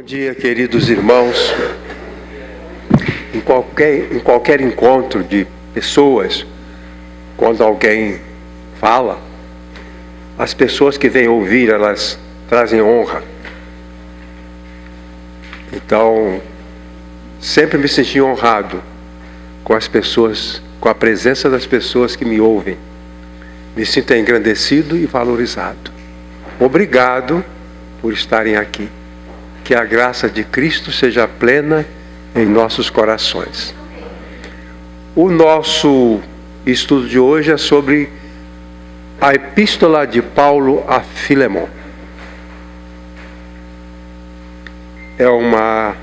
Bom dia, queridos irmãos. Em qualquer encontro de pessoas, quando alguém fala, as pessoas que vêm ouvir, elas trazem honra. Então, sempre me senti honrado com as pessoas, com a presença das pessoas que me ouvem. Me sinto engrandecido e valorizado. Obrigado por estarem aqui. Que a graça de Cristo seja plena em nossos corações. O nosso estudo de hoje é sobre a Epístola de Paulo a Filemon. É uma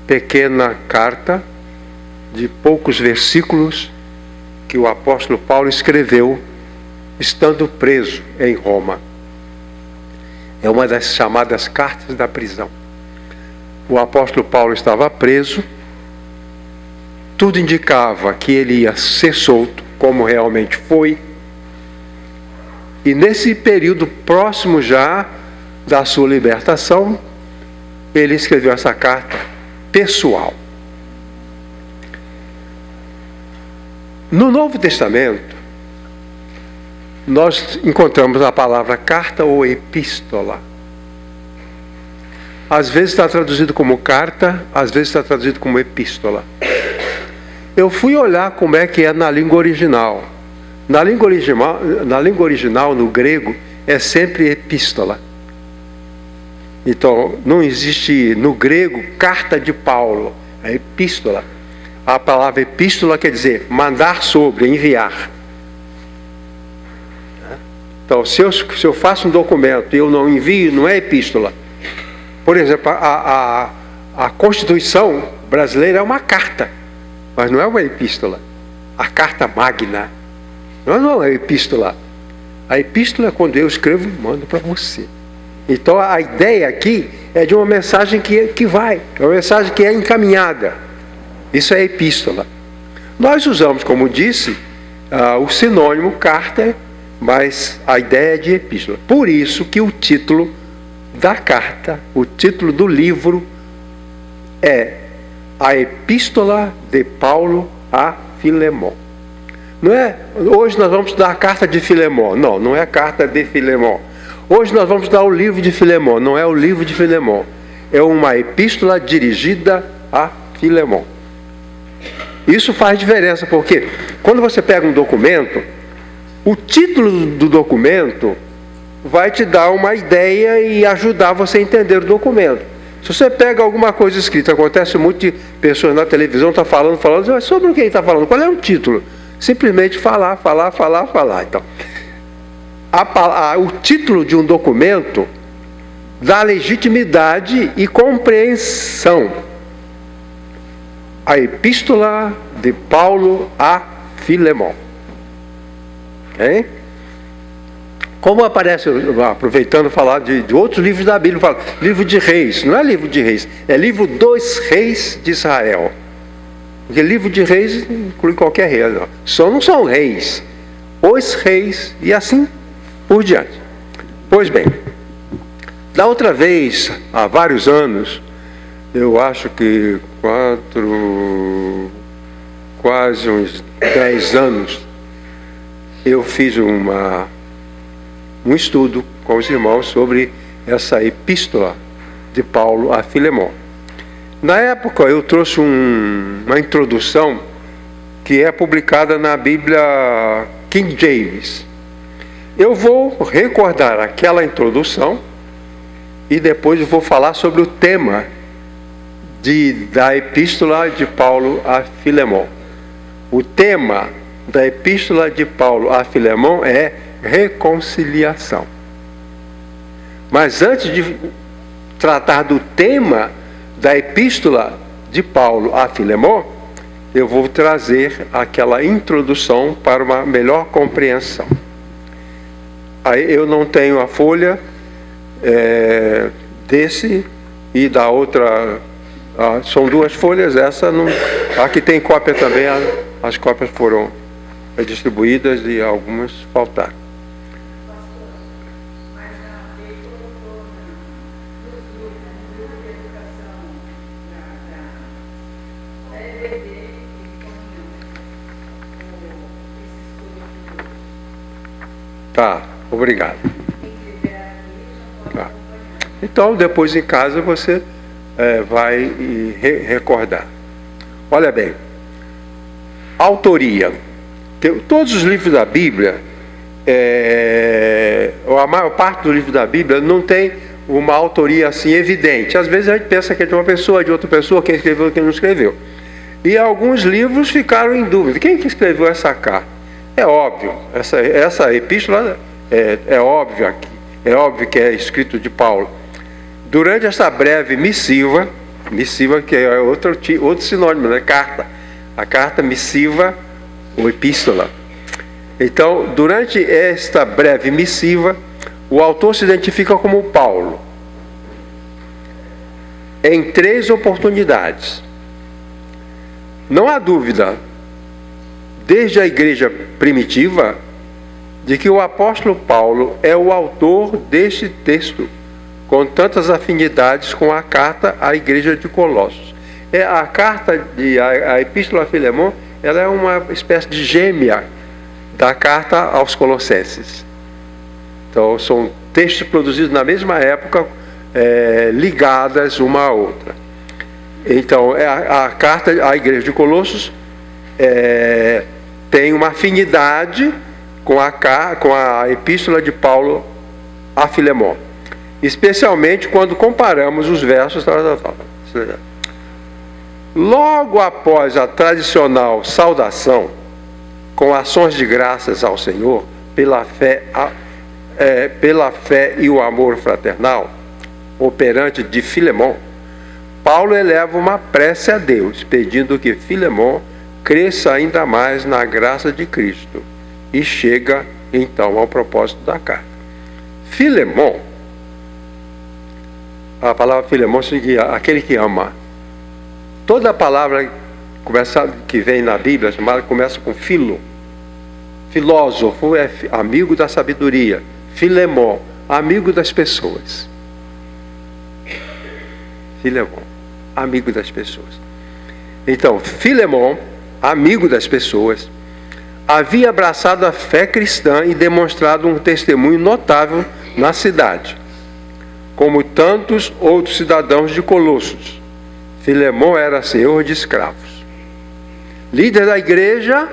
pequena carta de poucos versículos que o apóstolo Paulo escreveu estando preso em Roma. É uma das chamadas cartas da prisão. O apóstolo Paulo estava preso, tudo indicava que ele ia ser solto, como realmente foi. E nesse período próximo já da sua libertação, ele escreveu essa carta pessoal. No Novo Testamento, nós encontramos a palavra carta ou epístola. Às vezes está traduzido como carta, às vezes está traduzido como epístola. Eu fui olhar como é que é na língua original. Na língua original, no grego, é sempre epístola. Então, não existe no grego carta de Paulo, é epístola. A palavra epístola quer dizer mandar sobre, enviar. Então, se eu faço um documento e eu não envio, não é epístola. Por exemplo, a Constituição brasileira é uma carta, mas não é uma epístola. A carta magna não é epístola. A epístola é quando eu escrevo e mando para você. Então, a ideia aqui é de uma mensagem que vai, é uma mensagem que é encaminhada. Isso é epístola. Nós usamos, como disse, o sinônimo carta, mas a ideia é de epístola. Por isso que o título da carta, o título do livro é a Epístola de Paulo a Filemon. Não é, hoje nós vamos estudar a carta de Filemon. Não é a carta de Filemon. Hoje nós vamos estudar o livro de Filemon. Não é o livro de Filemon. É uma epístola dirigida a Filemon. Isso faz diferença, porque quando você pega um documento, o título do documento vai te dar uma ideia e ajudar você a entender o documento. Se você pega alguma coisa escrita, acontece muito de pessoas na televisão estão falando, mas sobre o que ele está falando? Qual é o título? Simplesmente falar. Então, o título de um documento dá legitimidade e compreensão. A Epístola de Paulo a Filemon. Okay? Como aparece, aproveitando falar de outros livros da Bíblia, fala, livro de reis, não é livro de reis, é livro dos reis de Israel. Porque livro de reis inclui qualquer rei, não são reis, os reis e assim por diante. Pois bem, da outra vez, há vários anos, eu acho que quase uns 10 anos, eu fiz um estudo com os irmãos sobre essa epístola de Paulo a Filemon. Na época eu trouxe uma introdução que é publicada na Bíblia King James. Eu vou recordar aquela introdução e depois eu vou falar sobre o tema da epístola de Paulo a Filemon. O tema da epístola de Paulo a Filemon é reconciliação. Mas antes de tratar do tema da epístola de Paulo a Filemon, eu vou trazer aquela introdução para uma melhor compreensão. Aí eu não tenho a folha desse e da outra. São duas folhas, essa não. Aqui tem cópia também, as cópias foram distribuídas e algumas faltaram. Tá, obrigado. Tá. Então, depois em casa você vai recordar. Olha bem, autoria. Todos os livros da Bíblia, a maior parte dos livros da Bíblia não tem uma autoria assim evidente. Às vezes a gente pensa que é de uma pessoa, de outra pessoa, quem escreveu, quem não escreveu. E alguns livros ficaram em dúvida. Quem que escreveu essa carta? É óbvio, essa epístola é óbvio que é escrito de Paulo. Durante essa breve missiva que é outro sinônimo, né? Carta. A carta missiva ou epístola. Então, durante esta breve missiva, o autor se identifica como Paulo em 3 oportunidades. Não há dúvida, desde a igreja primitiva, de que o apóstolo Paulo é o autor deste texto, com tantas afinidades com a carta à igreja de Colossos. A epístola a Filemon, ela é uma espécie de gêmea da carta aos Colossenses. Então, são textos produzidos na mesma época, ligadas uma à outra. Então, a carta à igreja de Colossos tem uma afinidade com a epístola de Paulo a Filemon, especialmente quando comparamos os versos. Logo após a tradicional saudação, com ações de graças ao Senhor, pela fé e o amor fraternal, operante de Filemon, Paulo eleva uma prece a Deus, pedindo que Filemon cresça ainda mais na graça de Cristo, e chega então ao propósito da carta. Filemon, a palavra Filemon significa aquele que ama. Toda a palavra que vem na Bíblia começa com filo. Filósofo é amigo da sabedoria. Filemon, amigo das pessoas. Filemon, amigo das pessoas. Então, Filemon, amigo das pessoas, havia abraçado a fé cristã e demonstrado um testemunho notável na cidade, como tantos outros cidadãos de Colossos. Filemon era senhor de escravos, líder da igreja,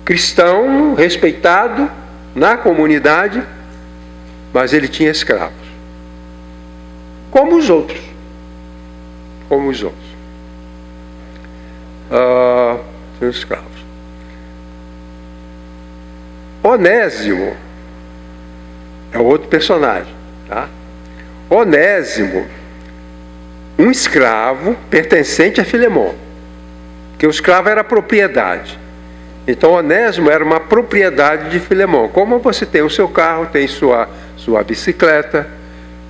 cristão, respeitado na comunidade, mas ele tinha escravos, como os outros. Tinha escravos. Onésimo é outro personagem, tá? Onésimo, um escravo pertencente a Filemon, que o escravo era propriedade. Então Onésimo era uma propriedade de Filemon. Como você tem o seu carro, tem sua bicicleta,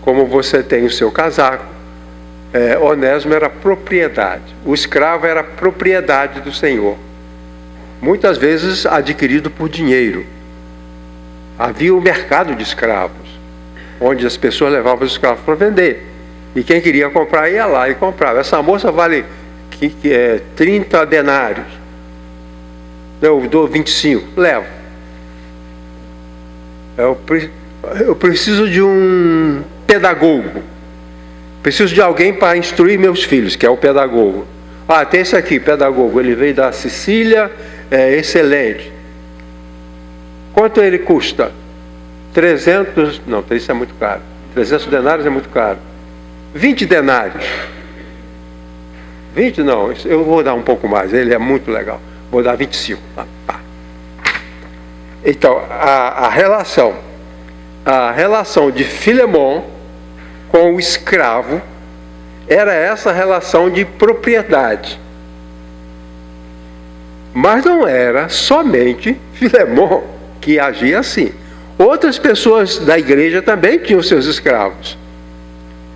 como você tem o seu casaco, Onésimo era propriedade. O escravo era propriedade do Senhor, muitas vezes adquirido por dinheiro. Havia o mercado de escravos, onde as pessoas levavam os escravos para vender, e quem queria comprar ia lá e comprava. Essa moça vale 30 denários, eu dou 25, levo. Eu preciso de um pedagogo, preciso de alguém para instruir meus filhos, que é o pedagogo. Tem esse aqui, pedagogo, ele veio da Sicília, é excelente. Quanto ele custa? 300, não, isso é muito caro. 300 denários é muito caro. 20 denários. 20 não, eu vou dar um pouco mais, ele é muito legal. Vou dar 25. Então, a relação de Filemon com o escravo era essa relação de propriedade. Mas não era somente Filemon que agia assim. Outras pessoas da igreja também tinham seus escravos.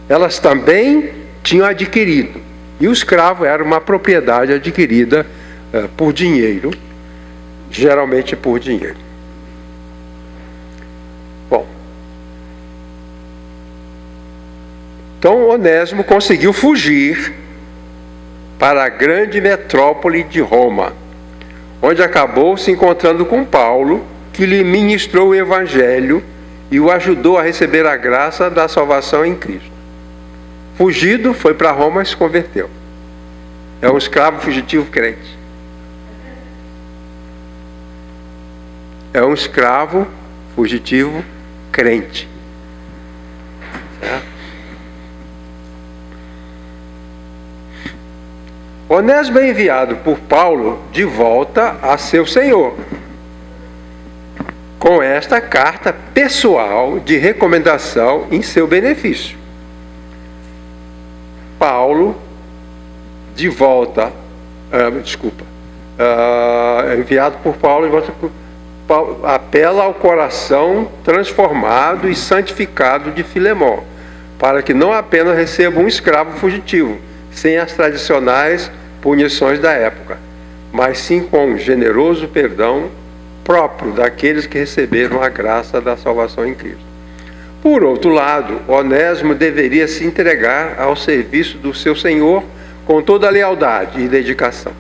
Elas também tinham adquirido. E o escravo era uma propriedade adquirida por dinheiro, geralmente por dinheiro. Bom, então Onésimo conseguiu fugir para a grande metrópole de Roma, onde acabou se encontrando com Paulo que lhe ministrou o Evangelho e o ajudou a receber a graça da salvação em Cristo. Fugido, foi para Roma e se converteu. É um escravo fugitivo crente. É um escravo fugitivo crente. Certo? Onésimo é enviado por Paulo de volta a seu senhor, com esta carta pessoal de recomendação em seu benefício. Paulo, de volta, enviado por Paulo, de volta apela ao coração transformado e santificado de Filemão, para que não apenas receba um escravo fugitivo, sem as tradicionais punições da época, mas sim com um generoso perdão próprio daqueles que receberam a graça da salvação em Cristo. Por outro lado, Onésimo deveria se entregar ao serviço do seu Senhor com toda a lealdade e dedicação,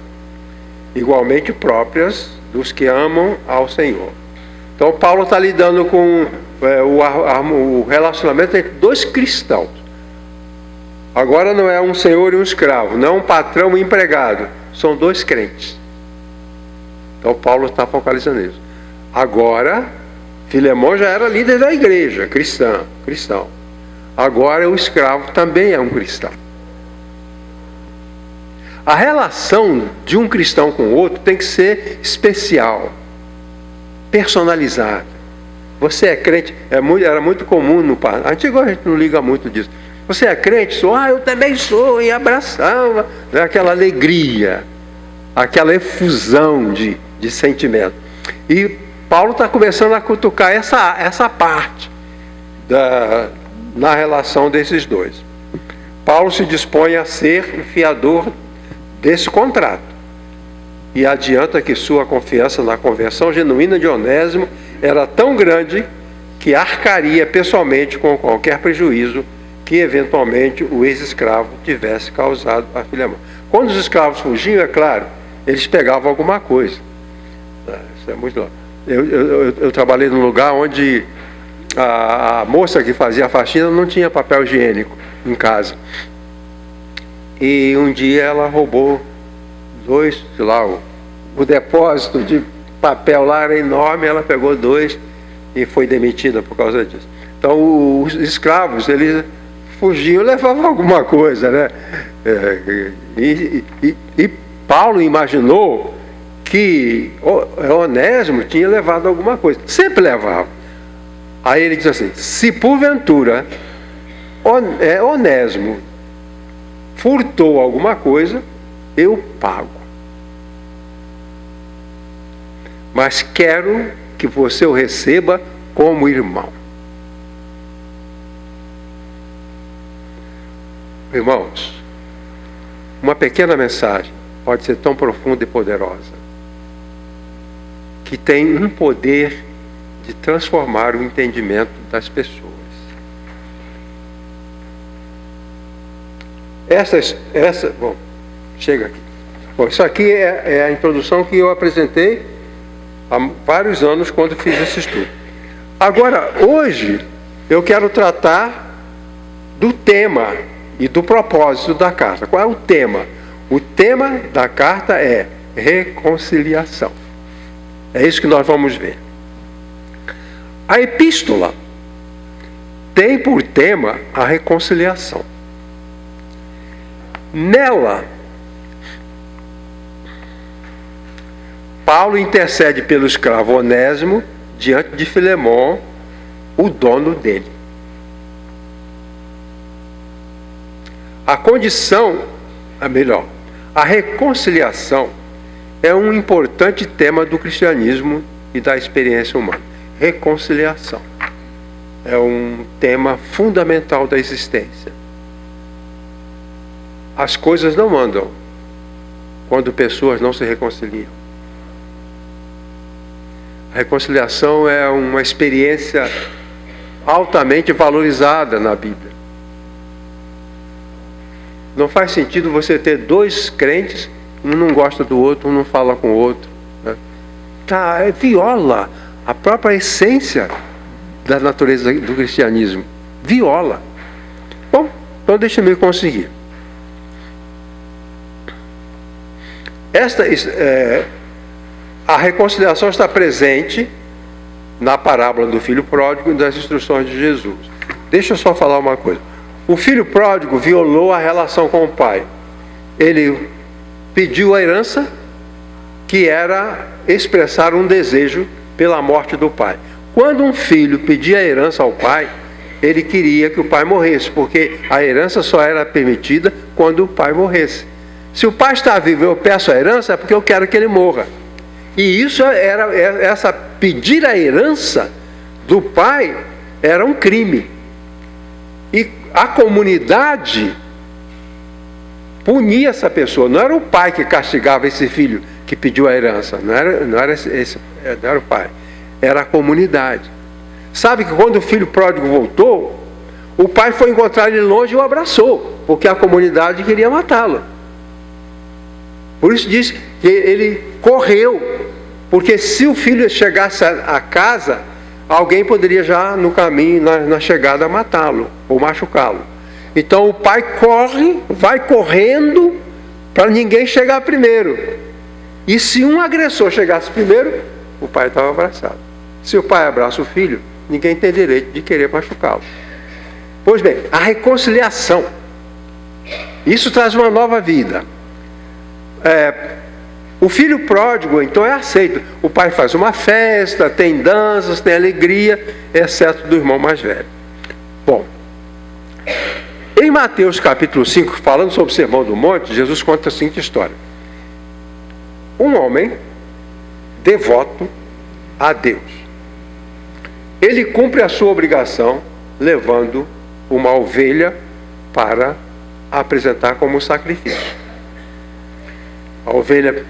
igualmente próprias dos que amam ao Senhor. Então Paulo está lidando com o relacionamento entre dois cristãos. Agora não é um senhor e um escravo, não é um patrão e um empregado, são dois crentes. Então Paulo está focalizando nisso. Agora, Filemão já era líder da igreja cristão. Agora o escravo também é um cristão. A relação de um cristão com o outro tem que ser especial, personalizada. Você é crente, era muito comum no passado. Antigo a gente não liga muito disso. Você é crente? Sou, eu também sou, e abraçava, né? Aquela alegria, aquela efusão de sentimento. E Paulo está começando a cutucar essa parte na relação desses dois. Paulo se dispõe a ser o fiador desse contrato e adianta que sua confiança na conversão genuína de Onésimo era tão grande que arcaria pessoalmente com qualquer prejuízo que eventualmente o ex-escravo tivesse causado a Filemão. Quando os escravos fugiam, é claro, eles pegavam alguma coisa. Isso é muito louco. Eu trabalhei num lugar onde a moça que fazia a faxina não tinha papel higiênico em casa. E um dia ela roubou o depósito de papel lá era enorme, ela pegou 2 e foi demitida por causa disso. Então os escravos, eles fugiam, levavam alguma coisa, né? E Paulo imaginou que Onésimo tinha levado alguma coisa, sempre levava. Aí ele diz assim: se porventura Onésimo furtou alguma coisa, eu pago. Mas quero que você o receba como irmão. Irmãos, uma pequena mensagem pode ser tão profunda e poderosa que tem um poder de transformar o entendimento das pessoas. Bom, chega aqui. Bom, isso aqui é a introdução que eu apresentei há vários anos quando fiz esse estudo. Agora, hoje, eu quero tratar do tema e do propósito da carta. Qual é o tema? O tema da carta é reconciliação. É isso que nós vamos ver. A epístola tem por tema a reconciliação. Nela, Paulo intercede pelo escravo Onésimo diante de Filemão, o dono dele. A reconciliação é um importante tema do cristianismo e da experiência humana. Reconciliação é um tema fundamental da existência. As coisas não andam quando pessoas não se reconciliam. A reconciliação é uma experiência altamente valorizada na Bíblia. Não faz sentido você ter 2 crentes, um não gosta do outro, um não fala com o outro, né? Viola a própria essência da natureza do cristianismo. Viola. Bom, então deixa-me conseguir. A reconciliação está presente na parábola do filho pródigo e das instruções de Jesus. Deixa eu só falar uma coisa. O filho pródigo violou a relação com o pai. Ele pediu a herança, que era expressar um desejo pela morte do pai. Quando um filho pedia a herança ao pai, ele queria que o pai morresse, porque a herança só era permitida quando o pai morresse. Se o pai está vivo e eu peço a herança, é porque eu quero que ele morra. E isso essa pedir a herança do pai era um crime. E a comunidade punia essa pessoa. Não era o pai que castigava esse filho que pediu a herança. Não era o pai. Era a comunidade. Sabe que quando o filho pródigo voltou, o pai foi encontrar ele longe e o abraçou, porque a comunidade queria matá-lo. Por isso diz que ele correu, porque se o filho chegasse à casa, alguém poderia já no caminho, na chegada, matá-lo ou machucá-lo. Então o pai vai correndo para ninguém chegar primeiro. E se um agressor chegasse primeiro, o pai estava abraçado. Se o pai abraça o filho, ninguém tem direito de querer machucá-lo. Pois bem, a reconciliação, isso traz uma nova vida. O filho pródigo, então, é aceito. O pai faz uma festa, tem danças, tem alegria, exceto do irmão mais velho. Bom, em Mateus capítulo 5, falando sobre o Sermão do Monte, Jesus conta a seguinte história. Um homem devoto a Deus, ele cumpre a sua obrigação levando uma ovelha para apresentar como sacrifício. A ovelha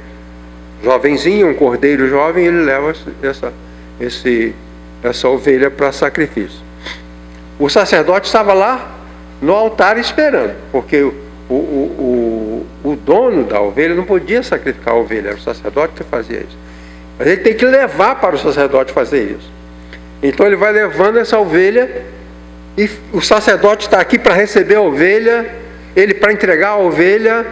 jovenzinha, um cordeiro jovem, ele leva essa ovelha para sacrifício. O sacerdote estava lá no altar esperando, porque o dono da ovelha não podia sacrificar a ovelha, era o sacerdote que fazia isso. Mas ele tem que levar para o sacerdote fazer isso. Então ele vai levando essa ovelha, e o sacerdote está aqui para receber a ovelha, ele para entregar a ovelha,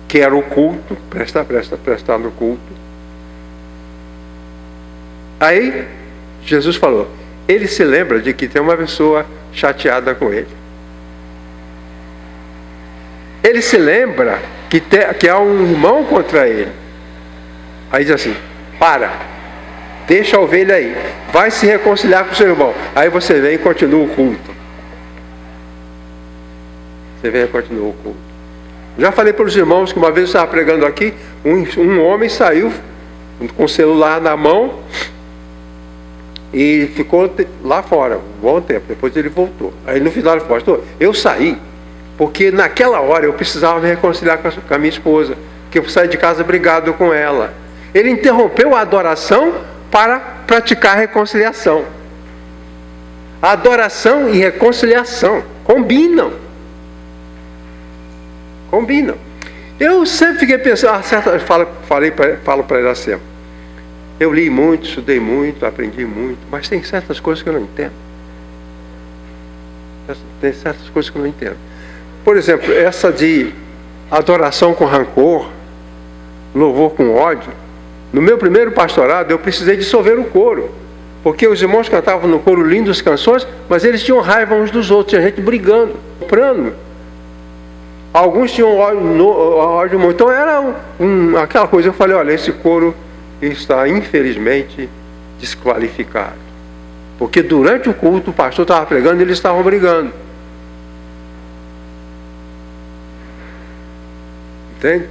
que era o culto, prestar no culto. Aí Jesus falou, ele se lembra de que tem uma pessoa chateada com ele. Ele se lembra que há um irmão contra ele. Aí diz assim, deixa a ovelha aí, vai se reconciliar com o seu irmão. Aí você vem e continua o culto. Você vem e continua o culto. Já falei para os irmãos que uma vez eu estava pregando aqui, um homem saiu com o celular na mão e ficou lá fora um bom tempo. Depois ele voltou. Aí no final ele falou, pastor, eu saí porque naquela hora eu precisava me reconciliar com a minha esposa, porque eu saí de casa brigado com ela. Ele interrompeu a adoração para praticar a reconciliação. A adoração e reconciliação combinam. Eu sempre fiquei pensando, falo para ele assim, eu li muito, estudei muito, aprendi muito, mas tem certas coisas que eu não entendo. Por exemplo, essa de adoração com rancor, louvor com ódio. No meu primeiro pastorado, eu precisei dissolver o coro, porque os irmãos cantavam no coro lindas canções, mas eles tinham raiva uns dos outros, tinha gente brigando, comprando. Alguns tinham ódio muito. Então era aquela coisa, eu falei, olha, esse coro está infelizmente desqualificado. Porque durante o culto o pastor estava pregando e eles estavam brigando. Entende?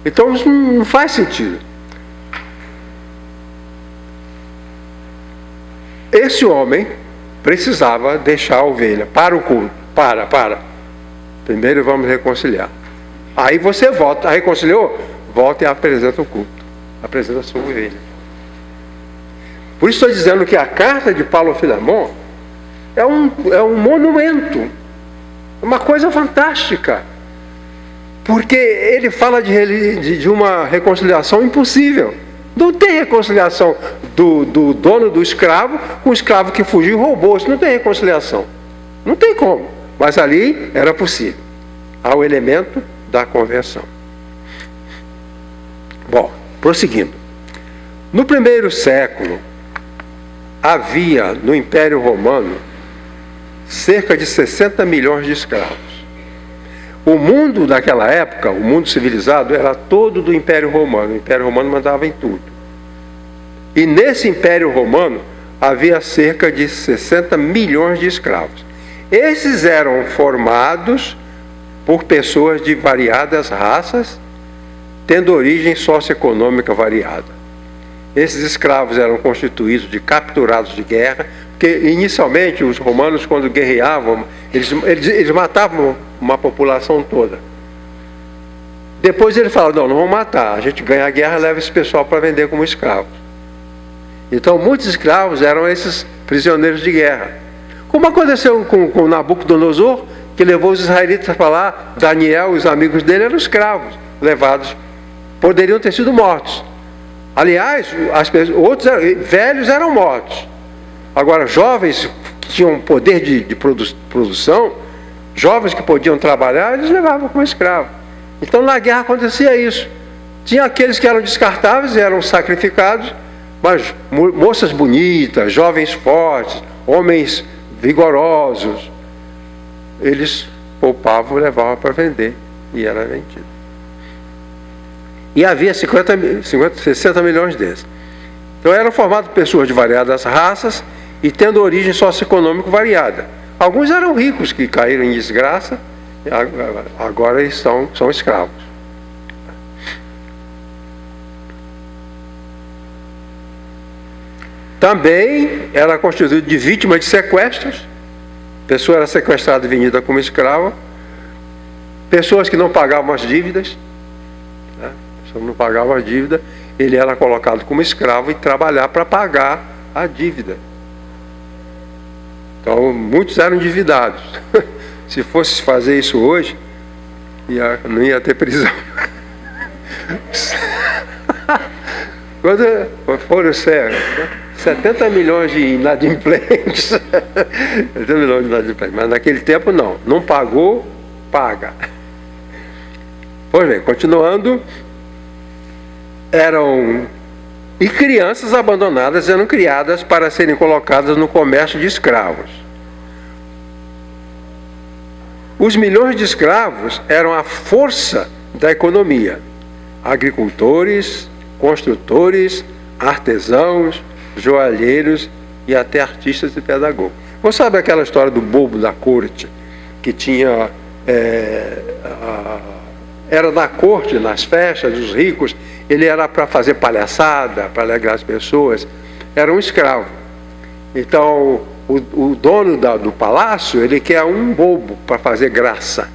Então isso não faz sentido. Esse homem precisava deixar a ovelha para o culto. Primeiro vamos reconciliar. Aí você volta, reconciliou? Volta e apresenta o culto. Apresenta a sua ovelha. Por isso estou dizendo que a carta de Paulo a Filemon é um monumento. Uma coisa fantástica. Porque ele fala de uma reconciliação impossível. Não tem reconciliação do dono do escravo com o escravo que fugiu e roubou. Isso não tem reconciliação. Não tem como. Mas ali era possível. Há o elemento da conversão. Bom, prosseguindo. No primeiro século, havia no Império Romano cerca de 60 milhões de escravos. O mundo daquela época, o mundo civilizado, era todo do Império Romano. O Império Romano mandava em tudo. E nesse Império Romano havia cerca de 60 milhões de escravos. Esses eram formados por pessoas de variadas raças, tendo origem socioeconômica variada. Esses escravos eram constituídos de capturados de guerra, porque inicialmente os romanos, quando guerreavam, eles matavam uma população toda. Depois eles falaram, não vamos matar, a gente ganha a guerra e leva esse pessoal para vender como escravos. Então muitos escravos eram esses prisioneiros de guerra. Como aconteceu com Nabucodonosor, que levou os israelitas para lá, Daniel e os amigos dele eram escravos, levados, poderiam ter sido mortos. Aliás, outros velhos eram mortos. Agora, jovens que tinham poder de produção, jovens que podiam trabalhar, eles levavam como escravo. Então, na guerra acontecia isso. Tinha aqueles que eram descartáveis e eram sacrificados, mas moças bonitas, jovens fortes, homens vigorosos, eles poupavam e levavam para vender, e era vendido. E havia 60 milhões desses. Então eram formados pessoas de variadas raças e tendo origem socioeconômica variada. Alguns eram ricos que caíram em desgraça, e agora eles são escravos. Também era constituído de vítimas de sequestros. A pessoa era sequestrada e vendida como escrava. Pessoas que não pagavam as dívidas. A pessoa não pagava a dívida, ele era colocado como escravo e trabalhar para pagar a dívida. Então, muitos eram endividados. Se fosse fazer isso hoje, não ia ter prisão. Quando foram 70 milhões de inadimplentes. 70 milhões de inadimplentes. Mas naquele tempo não. Não pagou, paga. Pois bem, continuando. E crianças abandonadas eram criadas para serem colocadas no comércio de escravos. Os milhões de escravos eram a força da economia. Agricultores, construtores, artesãos, joalheiros e até artistas e pedagogos. Você sabe aquela história do bobo da corte, que tinha... era da corte, nas festas dos ricos, ele era para fazer palhaçada, para alegrar as pessoas, era um escravo. Então, o dono do palácio, ele quer um bobo para fazer graça.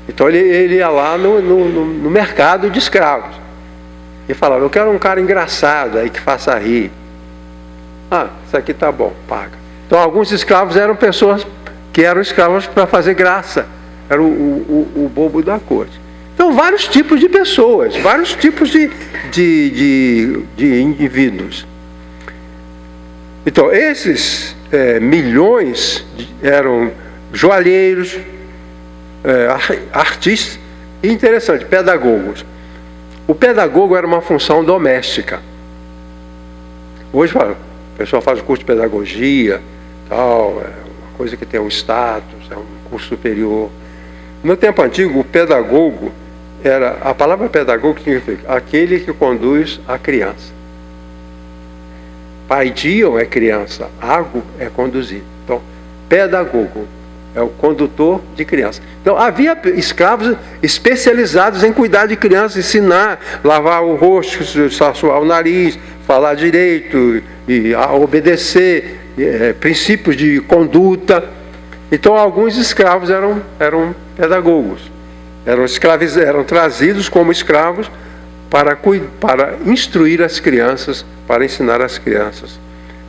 Então, ele ia lá no mercado de escravos. E falava, eu quero um cara engraçado aí que faça rir. Isso aqui tá bom, paga. Então, alguns escravos eram pessoas que eram escravos para fazer graça. Era o bobo da corte. Então, vários tipos de pessoas, vários tipos de indivíduos. Então, esses milhões eram joalheiros, artistas e, interessante, pedagogos. O pedagogo era uma função doméstica. Hoje, o pessoal faz o curso de pedagogia, tal, é uma coisa que tem um status, é um curso superior. No tempo antigo, o pedagogo a palavra pedagogo significa aquele que conduz a criança. Paidion é criança, ago é conduzir. Então, pedagogo é o condutor de criança. Então, havia escravos especializados em cuidar de crianças, ensinar, lavar o rosto, suar o nariz, falar direito, e obedecer, princípios de conduta. Então, alguns escravos eram pedagogos. Eram trazidos como escravos para instruir as crianças, para ensinar as crianças.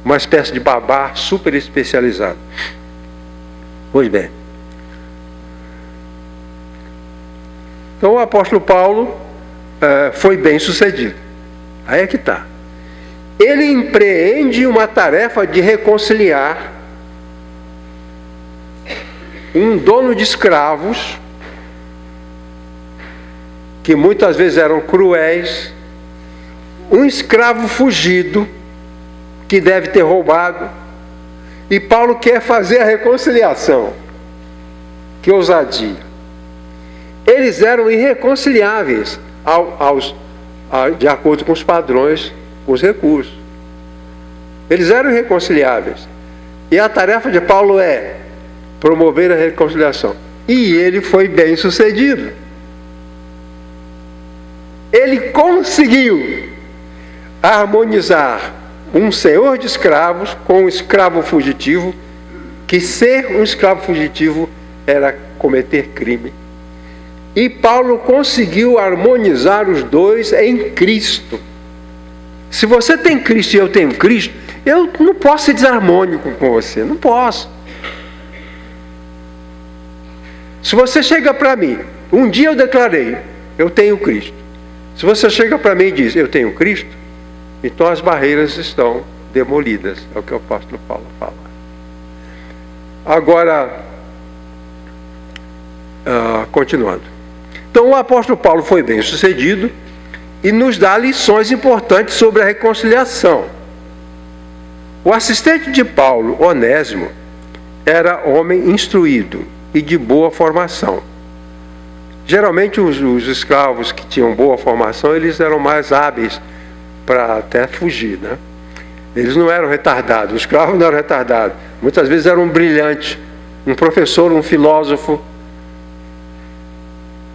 Uma espécie de babá super especializado. Pois bem. Então o apóstolo Paulo foi bem sucedido. Aí é que está. Ele empreende uma tarefa de reconciliar um dono de escravos, que muitas vezes eram cruéis, um escravo fugido, que deve ter roubado, e Paulo quer fazer a reconciliação. Que ousadia! Eles eram irreconciliáveis de acordo com os padrões, com os recursos. Eles eram irreconciliáveis. E a tarefa de Paulo é promover a reconciliação. E ele foi bem sucedido. Ele conseguiu harmonizar um senhor de escravos com um escravo fugitivo, que ser um escravo fugitivo era cometer crime. E Paulo conseguiu harmonizar os dois em Cristo. Se você tem Cristo e eu tenho Cristo, eu não posso ser desarmônico com você, não posso. Se você chega para mim, um dia eu declarei, eu tenho Cristo. Se você chega para mim e diz, eu tenho Cristo, então as barreiras estão demolidas. É o que o apóstolo Paulo fala. Agora, continuando. Então o apóstolo Paulo foi bem sucedido e nos dá lições importantes sobre a reconciliação. O assistente de Paulo, Onésimo, era homem instruído e de boa formação. Geralmente os escravos que tinham boa formação, eles eram mais hábeis para até fugir, né? Eles não eram retardados, os escravos não eram retardados. Muitas vezes eram brilhantes, um professor, um filósofo,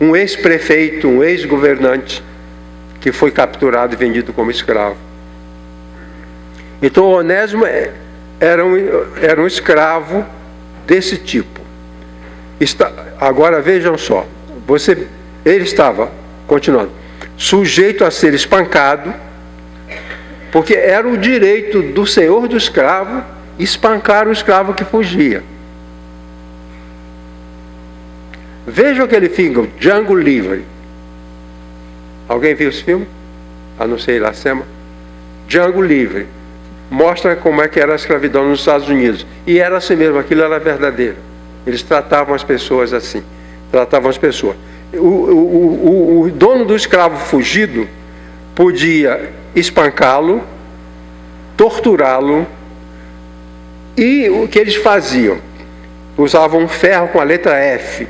um ex-prefeito, um ex-governante, que foi capturado e vendido como escravo. Então Onésimo era um escravo desse tipo. Agora vejam só, ele estava, continuando, sujeito a ser espancado, porque era o direito do senhor do escravo espancar o escravo que fugia. Vejam aquele filme, Django Livre. Alguém viu esse filme? A não ser Iracema. Django Livre. Mostra como é que era a escravidão nos Estados Unidos. E era assim mesmo, aquilo era verdadeiro. Eles tratavam as pessoas assim. Tratavam as pessoas. O dono do escravo fugido podia espancá-lo, torturá-lo. E o que eles faziam? Usavam um ferro com a letra F.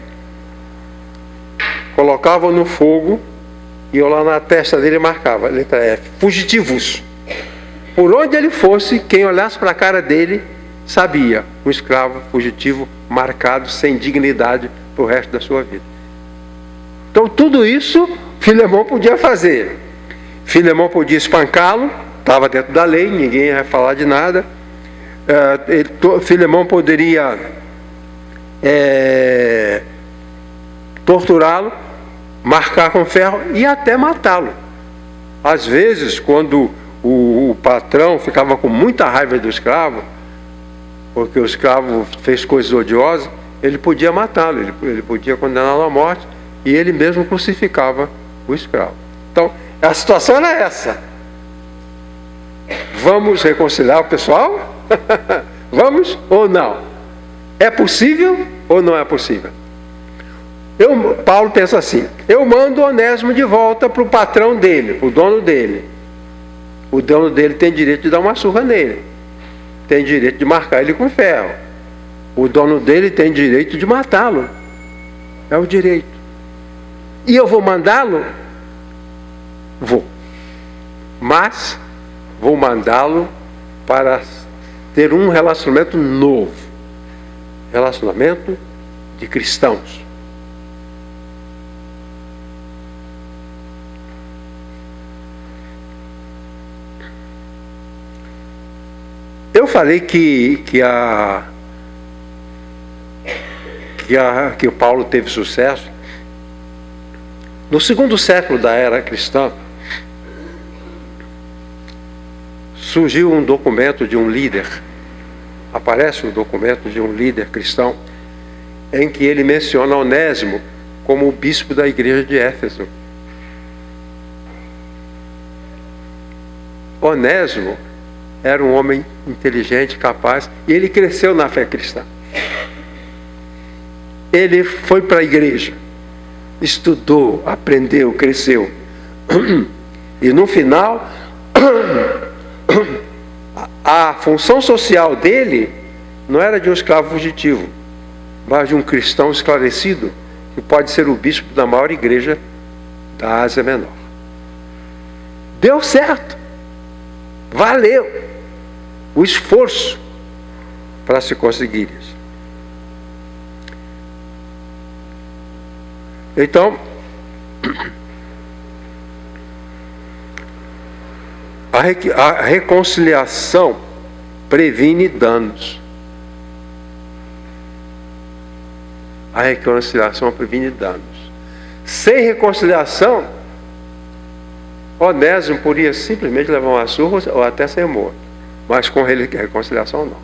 Colocavam no fogo e eu lá na testa dele marcava a letra F. Fugitivos. Por onde ele fosse, quem olhasse para a cara dele sabia, um escravo fugitivo marcado sem dignidade para o resto da sua vida. Então tudo isso Filemão podia fazer. Filemão podia espancá-lo, estava dentro da lei, ninguém ia falar de nada. Filemão poderia torturá-lo, marcar com ferro e até matá-lo. Às vezes, quando o patrão ficava com muita raiva do escravo, porque o escravo fez coisas odiosas, ele podia matá-lo, ele podia condená-lo à morte, e ele mesmo crucificava o escravo. Então, a situação era essa. Vamos reconciliar o pessoal? Vamos ou não? É possível ou não é possível? Paulo pensa assim, eu mando Onésimo de volta para o patrão dele, para o dono dele. O dono dele tem direito de dar uma surra nele. Tem direito de marcar ele com ferro. O dono dele tem direito de matá-lo. É o direito. E eu vou mandá-lo? Vou. Mas vou mandá-lo para ter um relacionamento novo. Relacionamento de cristãos. Eu falei que o Paulo teve sucesso. No segundo século da era cristã, surgiu um documento de um líder, aparece um documento de um líder cristão, em que ele menciona Onésimo como o bispo da igreja de Éfeso. Onésimo era um homem inteligente, capaz, e ele cresceu na fé cristã. Ele foi para a igreja, estudou, aprendeu, cresceu. E no final, a função social dele não era de um escravo fugitivo, mas de um cristão esclarecido, que pode ser o bispo da maior igreja da Ásia Menor. Deu certo. Valeu o esforço para se conseguir isso. Então, a reconciliação previne danos. A reconciliação previne danos. Sem reconciliação, Onésimo poderia simplesmente levar uma surra ou até ser morto. Mas com reconciliação não.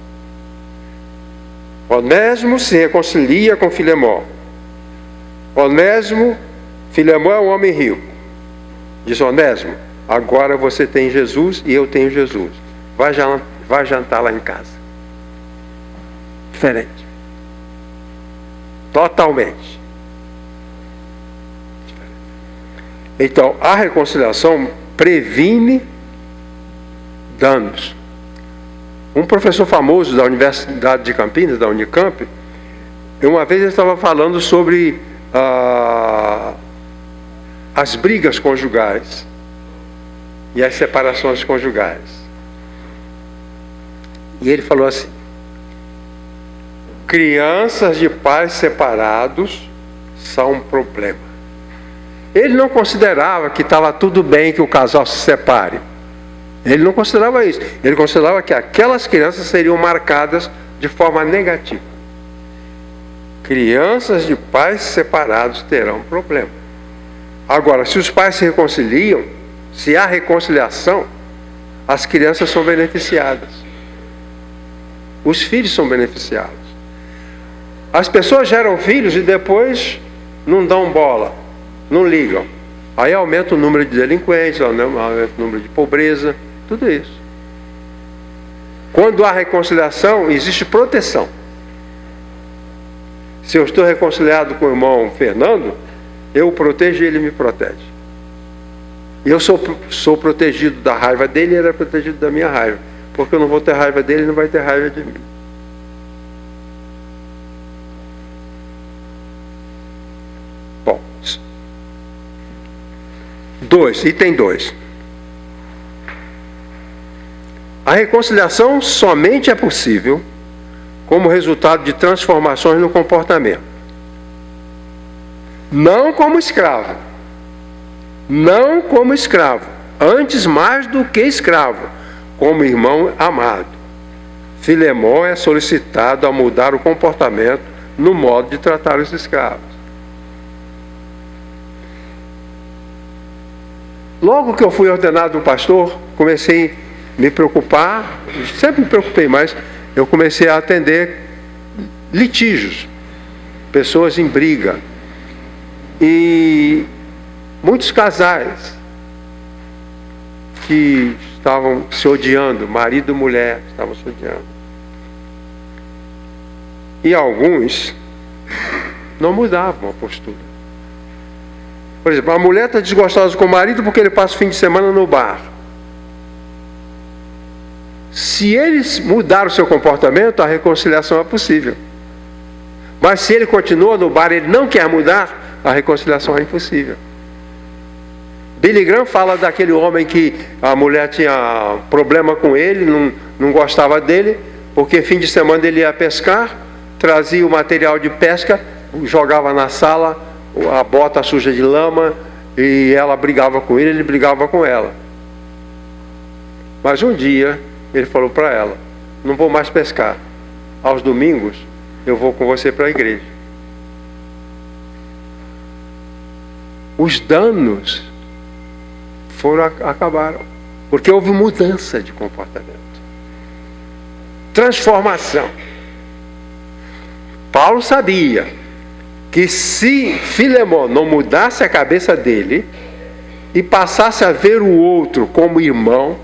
Onésimo se reconcilia com Filemão. Filemão é um homem rico. Diz Onésimo: agora você tem Jesus e eu tenho Jesus. Vai jantar lá em casa. Diferente. Totalmente. Então, a reconciliação previne danos. Um professor famoso da Universidade de Campinas, da Unicamp, uma vez ele estava falando sobre as brigas conjugais e as separações conjugais. E ele falou assim: crianças de pais separados são um problema. Ele não considerava que estava tudo bem que o casal se separe. Ele não considerava isso. Ele considerava que aquelas crianças seriam marcadas de forma negativa. Crianças de pais separados terão problema. Agora, se os pais se reconciliam, se há reconciliação, as crianças são beneficiadas. Os filhos são beneficiados. As pessoas geram filhos e depois não dão bola, não ligam. Aí aumenta o número de delinquentes, aumenta o número de pobreza, tudo isso. Quando há reconciliação, existe proteção. Se eu estou reconciliado com o irmão Fernando, eu o protejo e ele me protege. Eu sou protegido da raiva dele e ele é protegido da minha raiva. Porque eu não vou ter raiva dele e não vai ter raiva de mim. Bom. Item 2. A reconciliação somente é possível como resultado de transformações no comportamento. Não como escravo. Não como escravo. Antes, mais do que escravo, como irmão amado. Filemão é solicitado a mudar o comportamento no modo de tratar os escravos. Logo que eu fui ordenado pastor, comecei a me preocupar, sempre me preocupei mais, eu comecei a atender litígios, pessoas em briga, e muitos casais que estavam se odiando, marido e mulher estavam se odiando. E alguns não mudavam a postura. Por exemplo, a mulher está desgostosa com o marido porque ele passa o fim de semana no bar. Se eles mudaram o seu comportamento, a reconciliação é possível. Mas se ele continua no bar e ele não quer mudar, a reconciliação é impossível. Billy Graham fala daquele homem que a mulher tinha problema com ele, não gostava dele, porque fim de semana ele ia pescar, trazia o material de pesca, jogava na sala, a bota suja de lama, e ela brigava com ele brigava com ela. Mas um dia ele falou para ela: não vou mais pescar, aos domingos eu vou com você para a igreja. Os danos acabaram, porque houve mudança de comportamento, transformação. Paulo sabia que se Filemão não mudasse a cabeça dele e passasse a ver o outro como irmão,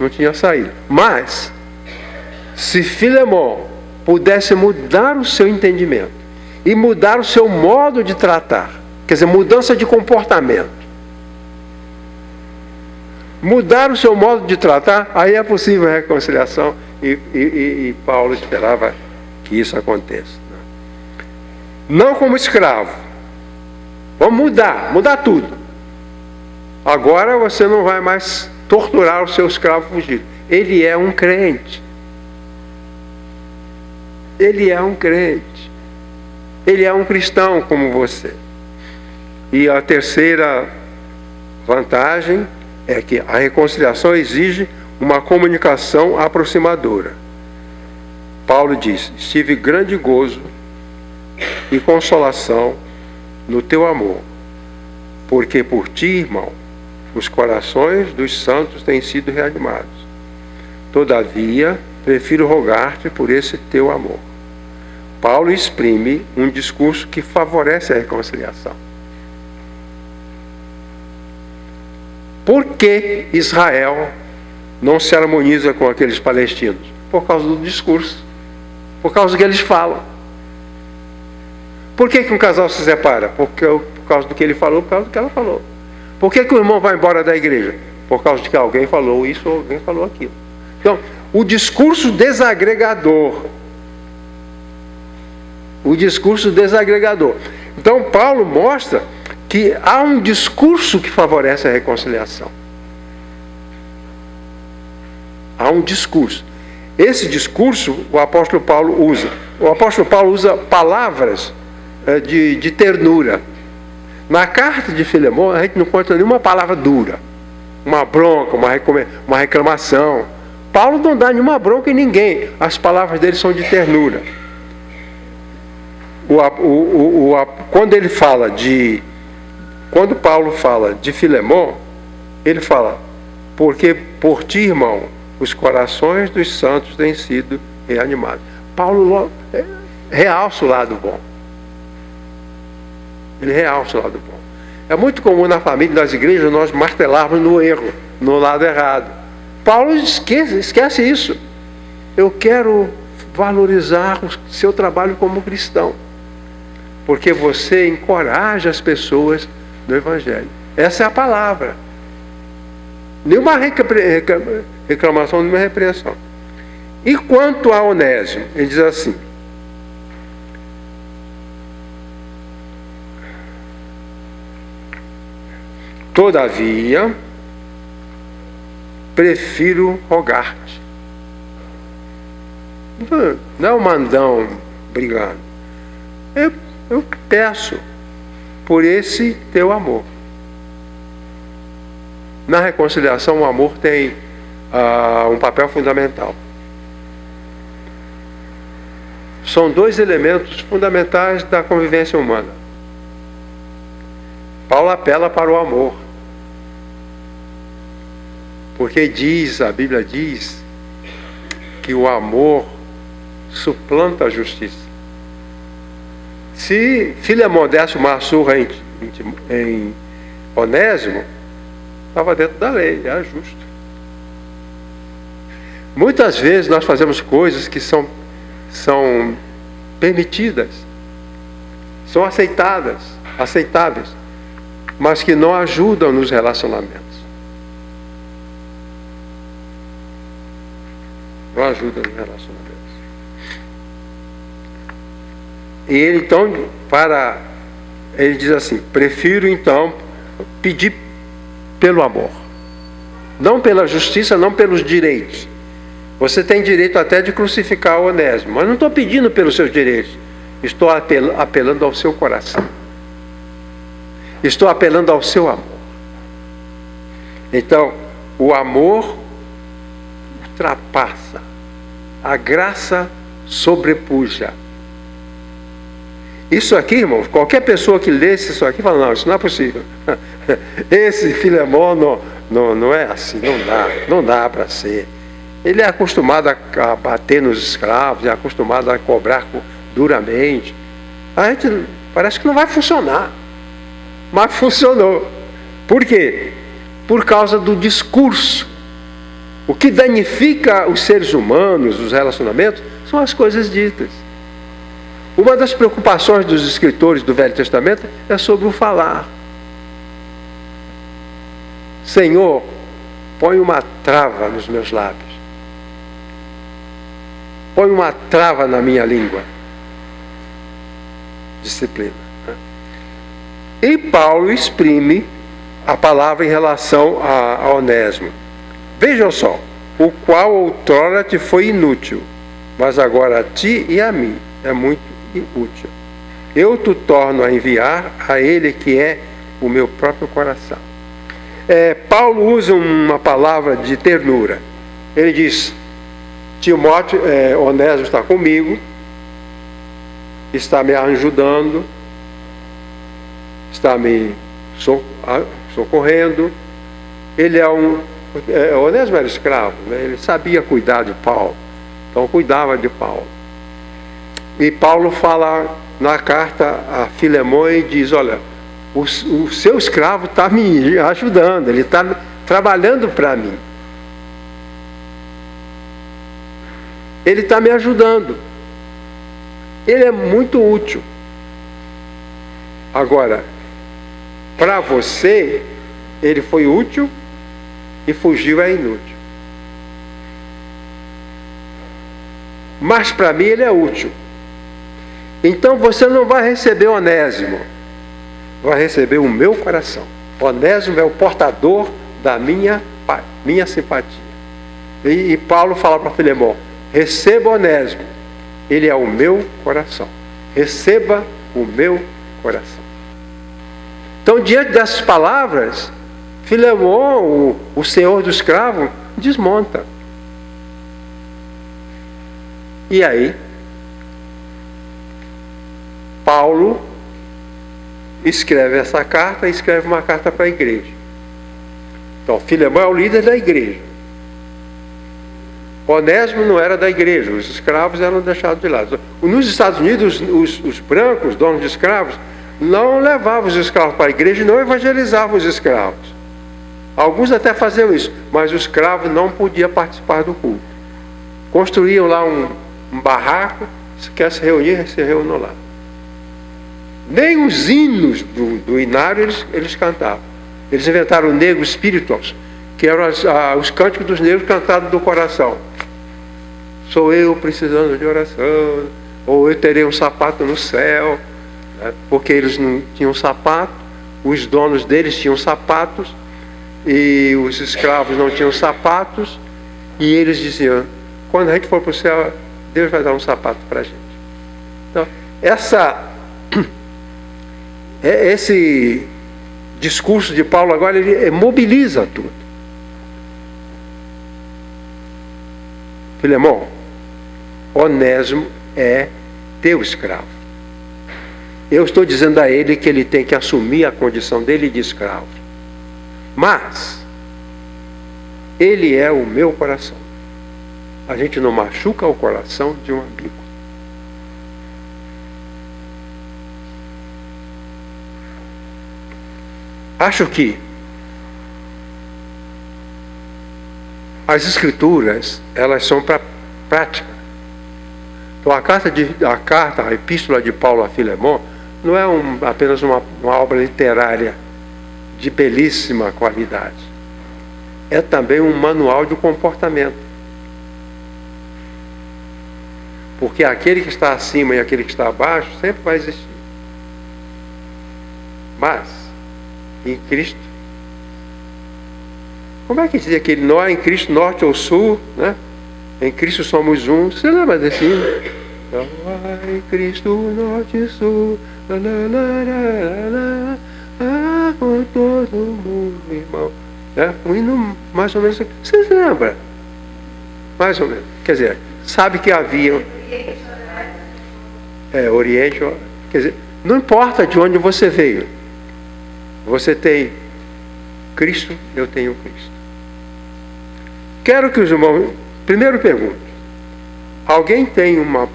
não tinha saída. Mas, se Filemão pudesse mudar o seu entendimento e mudar o seu modo de tratar, quer dizer, mudança de comportamento, mudar o seu modo de tratar, aí é possível a reconciliação, e Paulo esperava que isso aconteça. Não como escravo. Vamos mudar tudo. Agora você não vai mais torturar o seu escravo fugido. Ele é um crente. Ele é um crente. Ele é um cristão como você. E a terceira vantagem é que a reconciliação exige uma comunicação aproximadora. Paulo diz: estive grande gozo e consolação no teu amor, porque por ti, irmão, os corações dos santos têm sido reanimados. Todavia, prefiro rogar-te por esse teu amor. Paulo exprime um discurso que favorece a reconciliação. Por que Israel não se harmoniza com aqueles palestinos? Por causa do discurso, por causa do que eles falam. Por que um casal se separa? Por causa do que ele falou, por causa do que ela falou. Por que o irmão vai embora da igreja? Por causa de que alguém falou isso ou alguém falou aquilo. Então, o discurso desagregador. O discurso desagregador. Então, Paulo mostra que há um discurso que favorece a reconciliação. Há um discurso. Esse discurso o apóstolo Paulo usa. O apóstolo Paulo usa palavras de ternura. Na carta de Filemão, a gente não encontra nenhuma palavra dura. Uma bronca, uma reclamação. Paulo não dá nenhuma bronca em ninguém. As palavras dele são de ternura. Quando Paulo fala de Filemão, ele fala: porque por ti, irmão, os corações dos santos têm sido reanimados. Paulo realça o lado bom. Ele realça o lado bom. É muito comum na família, nas igrejas, nós martelarmos no erro, no lado errado. Paulo esquece isso. Eu quero valorizar o seu trabalho como cristão, porque você encoraja as pessoas no Evangelho. Essa é a palavra. Nenhuma reclamação, nenhuma repreensão. E quanto a Onésimo, ele diz assim: todavia, prefiro rogar-te. Não é um mandão brigando. Eu peço por esse teu amor. Na reconciliação, o amor tem um papel fundamental. São dois elementos fundamentais da convivência humana. Paulo apela para o amor, porque a Bíblia diz que o amor suplanta a justiça. Se Filemão desse uma surra em Onésimo, estava dentro da lei, era justo. Muitas vezes nós fazemos coisas que são permitidas, são aceitáveis, mas que não ajudam nos relacionamentos. Não ajudam nos relacionamentos. E ele então, ele diz assim: prefiro então pedir pelo amor, não pela justiça, não pelos direitos. Você tem direito até de crucificar o Onésimo, mas não estou pedindo pelos seus direitos. Estou apelando ao seu coração. Estou apelando ao seu amor. Então, o amor ultrapassa, a graça sobrepuja. Isso aqui, irmãos, qualquer pessoa que lesse isso aqui fala: não, isso não é possível. Esse Filemão não é assim, não dá para ser. Ele é acostumado a bater nos escravos, é acostumado a cobrar duramente. A gente parece que não vai funcionar. Mas funcionou. Por quê? Por causa do discurso O que danifica os seres humanos, os relacionamentos, são as coisas ditas. Uma das preocupações dos escritores do Velho Testamento é sobre o falar. Senhor, põe uma trava nos meus lábios. Põe uma trava na minha língua. Disciplina. E Paulo exprime a palavra em relação a Onésimo. Vejam só, o qual outrora te foi inútil, mas agora a ti e a mim é muito útil. Eu te torno a enviar a ele que é o meu próprio coração. Paulo usa uma palavra de ternura. Ele diz: Timóteo, Onésimo está comigo, está me ajudando, está me socorrendo. Ele Onésimo era escravo, né? Ele sabia cuidar de Paulo, então cuidava de Paulo. E Paulo fala na carta a Filemão e diz: olha, o seu escravo está me ajudando, ele está trabalhando para mim. Ele está me ajudando. Ele é muito útil. Agora, para você, ele foi útil e fugiu é inútil. Mas para mim ele é útil. Então você não vai receber Onésimo, vai receber o meu coração. Onésimo é o portador da minha simpatia. E Paulo fala para Filemão: receba Onésimo, ele é o meu coração. Receba o meu coração. Então, diante dessas palavras, Filemão, o senhor do escravo, desmonta. E aí, Paulo escreve essa carta e escreve uma carta para a igreja. Então, Filemão é o líder da igreja. Onésimo não era da igreja, os escravos eram deixados de lado. Nos Estados Unidos, os brancos, donos de escravos, não levavam os escravos para a igreja e não evangelizavam os escravos. Alguns até faziam isso, mas o escravo não podia participar do culto. Construíam lá um barraco, se quer se reunir, se reúnam lá. Nem os hinos do inário eles cantavam. Eles inventaram o negro spirituals, que eram os cânticos dos negros cantados do coração. Sou eu precisando de oração, ou eu terei um sapato no céu, né? Porque eles não tinham sapato, os donos deles tinham sapatos, e os escravos não tinham sapatos, e eles diziam: quando a gente for para o céu, Deus vai dar um sapato para a gente. Então, esse discurso de Paulo agora, ele mobiliza tudo. Filemão, Onésimo é teu escravo. Eu estou dizendo a ele que ele tem que assumir a condição dele de escravo. Mas ele é o meu coração. A gente não machuca o coração de um amigo. Acho que as escrituras, elas são para prática. Então a epístola de Paulo a Filemão não é apenas uma obra literária de belíssima qualidade. É também um manual de comportamento. Porque aquele que está acima e aquele que está abaixo sempre vai existir. Mas, em Cristo, como é que dizia que não há em Cristo norte ou sul, né? Em Cristo somos um. Você lembra desse hino? Não há em Cristo norte e sul, com todo mundo, irmão. Um hino mais ou menos. Vocês lembram? Mais ou menos. Quer dizer, sabe que havia Oriente, quer dizer, não importa de onde você veio, você tem Cristo, eu tenho Cristo. Quero que os irmãos, primeiro pergunto, alguém tem uma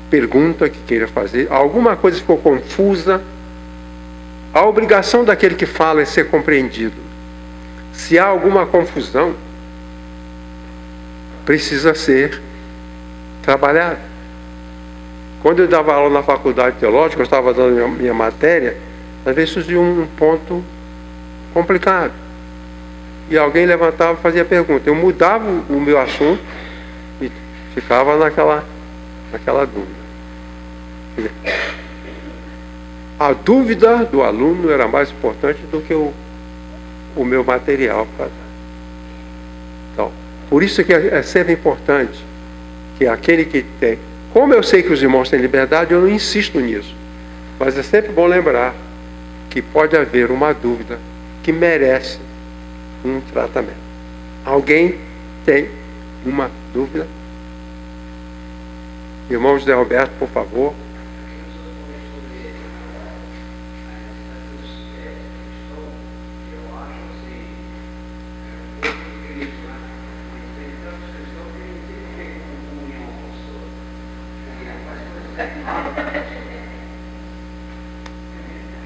pergunta que queira fazer? Alguma coisa ficou confusa? A obrigação daquele que fala é ser compreendido. Se há alguma confusão, precisa ser trabalhado. Quando eu dava aula na faculdade teológica, eu estava dando minha matéria, às vezes surgia um ponto complicado. E alguém levantava e fazia pergunta. Eu mudava o meu assunto e ficava naquela dúvida. A dúvida do aluno era mais importante do que o meu material para dar. Então, por isso que é sempre importante que aquele que tem... Como eu sei que os irmãos têm liberdade, eu não insisto nisso. Mas é sempre bom lembrar que pode haver uma dúvida que merece um tratamento. Alguém tem uma dúvida? Irmão José Roberto, por favor.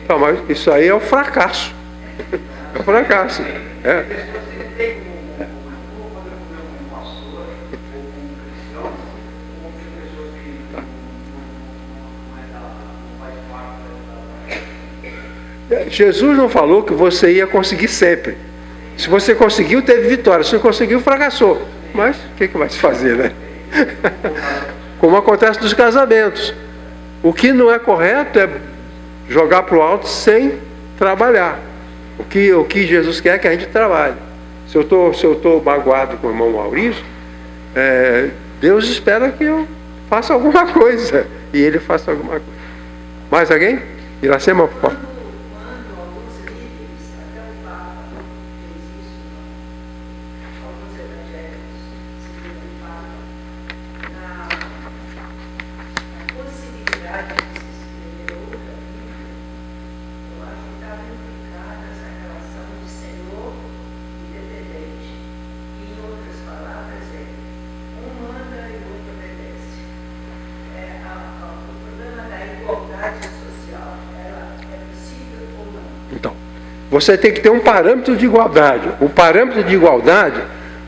Não, mas isso aí é o fracasso. É o fracasso. É. Jesus não falou que você ia conseguir sempre. Se você conseguiu, teve vitória. Se não conseguiu, fracassou. Mas o que vai se fazer, né? Como acontece nos casamentos. O que não é correto é jogar para o alto sem trabalhar. O que Jesus quer é que a gente trabalhe. Se eu estou magoado com o irmão Maurício, Deus espera que eu faça alguma coisa. E ele faça alguma coisa. Mais alguém? Iracema, por favor. Você tem que ter um parâmetro de igualdade. O parâmetro de igualdade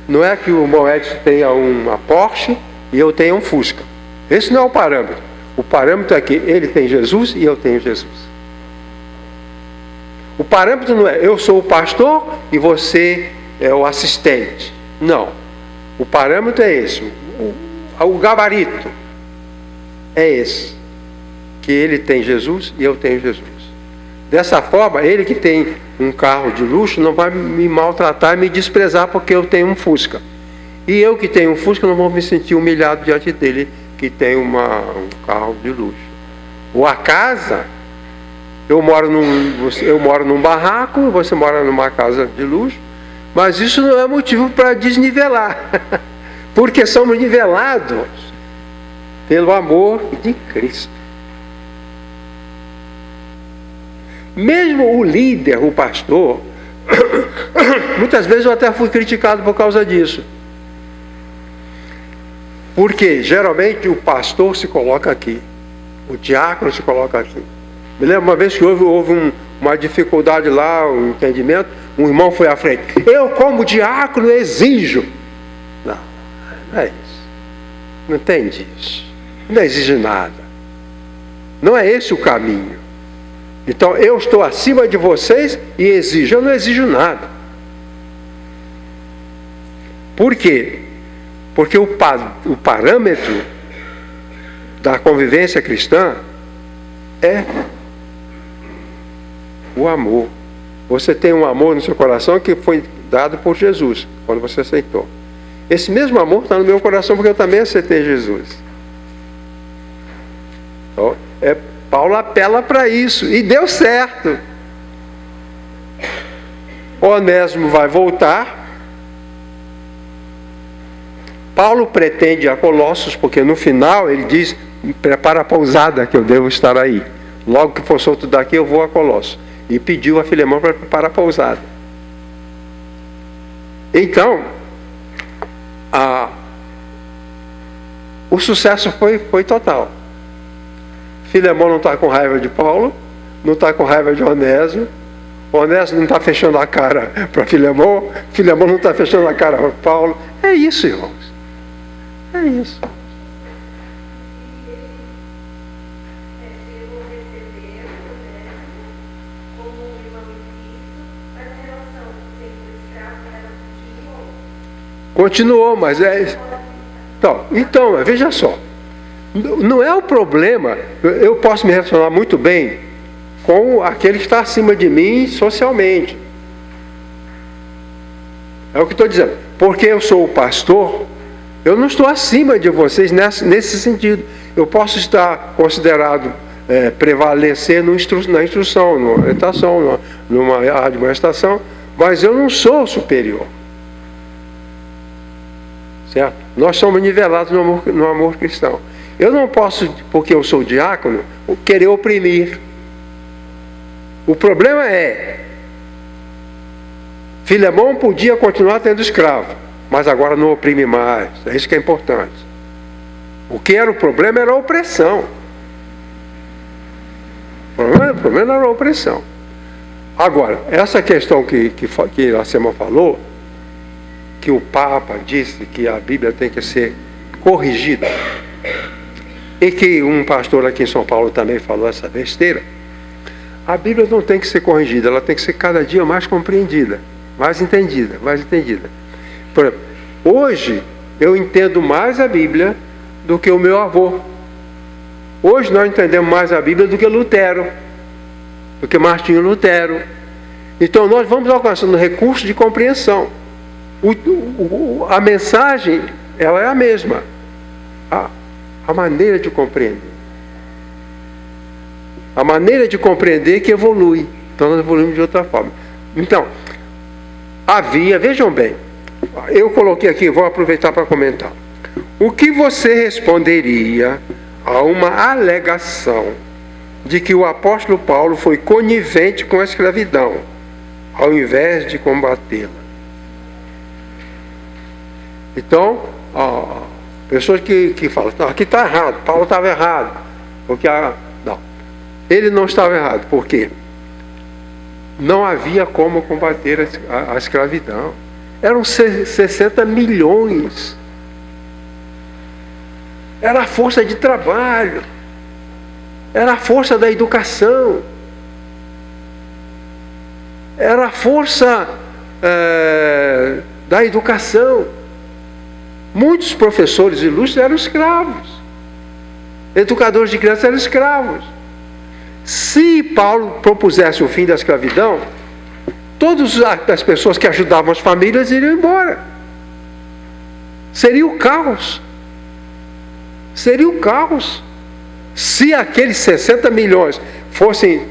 não é que o irmão Edson tenha uma Porsche e eu tenha um Fusca. Esse não é o parâmetro. O parâmetro é que ele tem Jesus e eu tenho Jesus. O parâmetro não é eu sou o pastor e você é o assistente. Não. O parâmetro é esse. O gabarito é esse. Que ele tem Jesus e eu tenho Jesus. Dessa forma, ele que tem um carro de luxo não vai me maltratar e me desprezar porque eu tenho um Fusca. E eu que tenho um Fusca não vou me sentir humilhado diante dele que tem um carro de luxo. Ou a casa, eu moro num barraco, você mora numa casa de luxo, mas isso não é motivo para desnivelar. Porque somos nivelados pelo amor de Cristo. Mesmo o líder, o pastor, muitas vezes eu até fui criticado por causa disso. Porque geralmente o pastor se coloca aqui, o diácono se coloca aqui. Me lembro uma vez que houve uma dificuldade lá, um entendimento, um irmão foi à frente. Eu, como diácono, exijo. Não, não é isso. Não tem disso. Não exige nada. Não é esse o caminho. Então, eu estou acima de vocês e exijo. Eu não exijo nada. Por quê? Porque o parâmetro da convivência cristã é o amor. Você tem um amor no seu coração que foi dado por Jesus, quando você aceitou. Esse mesmo amor está no meu coração porque eu também aceitei Jesus. Então, Paulo apela para isso, e deu certo. Onésimo vai voltar. Paulo pretende a Colossos, porque no final ele diz, prepara a pousada que eu devo estar aí. Logo que for solto daqui eu vou a Colossos. E pediu a Filemão para preparar a pousada. Então, o sucesso foi total. Filemão não está com raiva de Paulo, não está com raiva de Onésimo. Onésimo não está fechando a cara para Filemão, Filemão não está fechando a cara para Paulo. É isso, irmãos. É isso. Continuou, mas é... Então, veja só. Não é o problema. Eu posso me relacionar muito bem com aquele que está acima de mim socialmente. É o que estou dizendo. Porque eu sou o pastor, eu não estou acima de vocês nesse sentido. Eu posso estar considerado prevalecer na instrução, numa orientação, numa admoestação, mas eu não sou superior. Certo? Nós somos nivelados no amor cristão. Eu não posso, porque eu sou diácono, querer oprimir. O problema é, Filemão podia continuar tendo escravo, mas agora não oprime mais. É isso que é importante. O que era o problema era a opressão. O problema era a opressão. Agora, essa questão que Iracema falou, que o Papa disse que a Bíblia tem que ser corrigida, e que um pastor aqui em São Paulo também falou essa besteira, a Bíblia não tem que ser corrigida, ela tem que ser cada dia mais compreendida, mais entendida. Por exemplo, hoje eu entendo mais a Bíblia do que o meu avô. Hoje nós entendemos mais a Bíblia do que Lutero, do que Martinho Lutero. Então nós vamos alcançando recursos de compreensão. A mensagem, ela é a mesma. A maneira de compreender. A maneira de compreender que evolui. Então nós evoluímos de outra forma. Então, vejam bem, eu coloquei aqui, vou aproveitar para comentar. O que você responderia a uma alegação de que o apóstolo Paulo foi conivente com a escravidão, ao invés de combatê-la? Então, pessoas que falam, não, aqui está errado, Paulo estava errado. Porque não, ele não estava errado. Por quê? Não havia como combater a escravidão. Eram 60 milhões. Era a força de trabalho. Era a força da educação. Era a força da educação. Muitos professores ilustres eram escravos. Educadores de crianças eram escravos. Se Paulo propusesse o fim da escravidão, todas as pessoas que ajudavam as famílias iriam embora. Seria o caos. Seria o caos. Se aqueles 60 milhões fossem...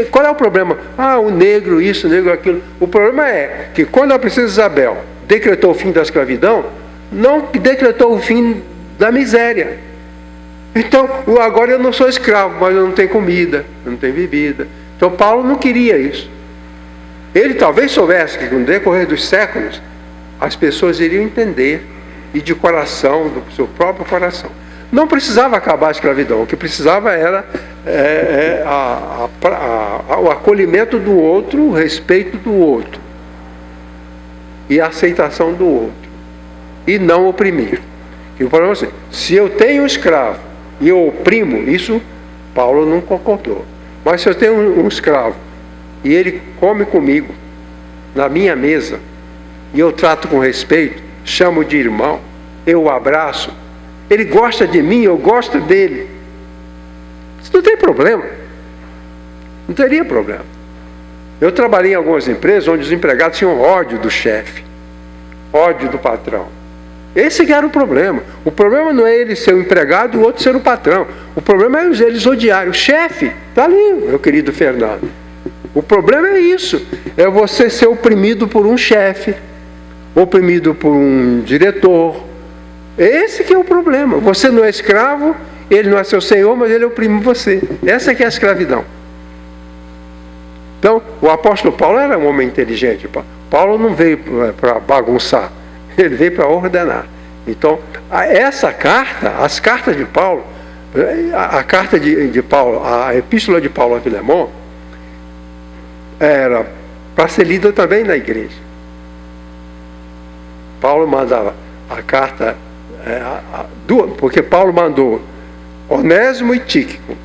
Qual é o problema? O negro isso, o negro aquilo. O problema é que quando a princesa Isabel decretou o fim da escravidão, não decretou o fim da miséria. Então, agora eu não sou escravo, mas eu não tenho comida, eu não tenho bebida. Então Paulo não queria isso. Ele talvez soubesse que no decorrer dos séculos as pessoas iriam entender, e de coração, do seu próprio coração. Não precisava acabar a escravidão, o que precisava era o acolhimento do outro, o respeito do outro e a aceitação do outro, e não oprimir. E o problema é assim, se eu tenho um escravo e eu oprimo, isso Paulo não concordou. Mas se eu tenho um escravo e ele come comigo na minha mesa e eu trato com respeito, chamo de irmão, eu o abraço, ele gosta de mim, eu gosto dele, isso não tem problema. Não teria problema. Eu trabalhei em algumas empresas onde os empregados tinham ódio do chefe, ódio do patrão. Esse que era o problema. O problema não é ele ser o empregado e o outro ser o patrão. O problema é eles odiarem. O chefe está ali, meu querido Fernando. O problema é isso. É você ser oprimido por um chefe, oprimido por um diretor. Esse que é o problema. Você não é escravo, ele não é seu senhor, mas ele oprime você. Essa que é a escravidão. Então, o apóstolo Paulo era um homem inteligente. Paulo não veio para bagunçar. Ele veio para ordenar. Então, essa carta, as cartas de Paulo, a carta de Paulo, a epístola de Paulo a Filemão, era para ser lida também na igreja. Paulo mandava a carta porque Paulo mandou Onésimo e Tíquico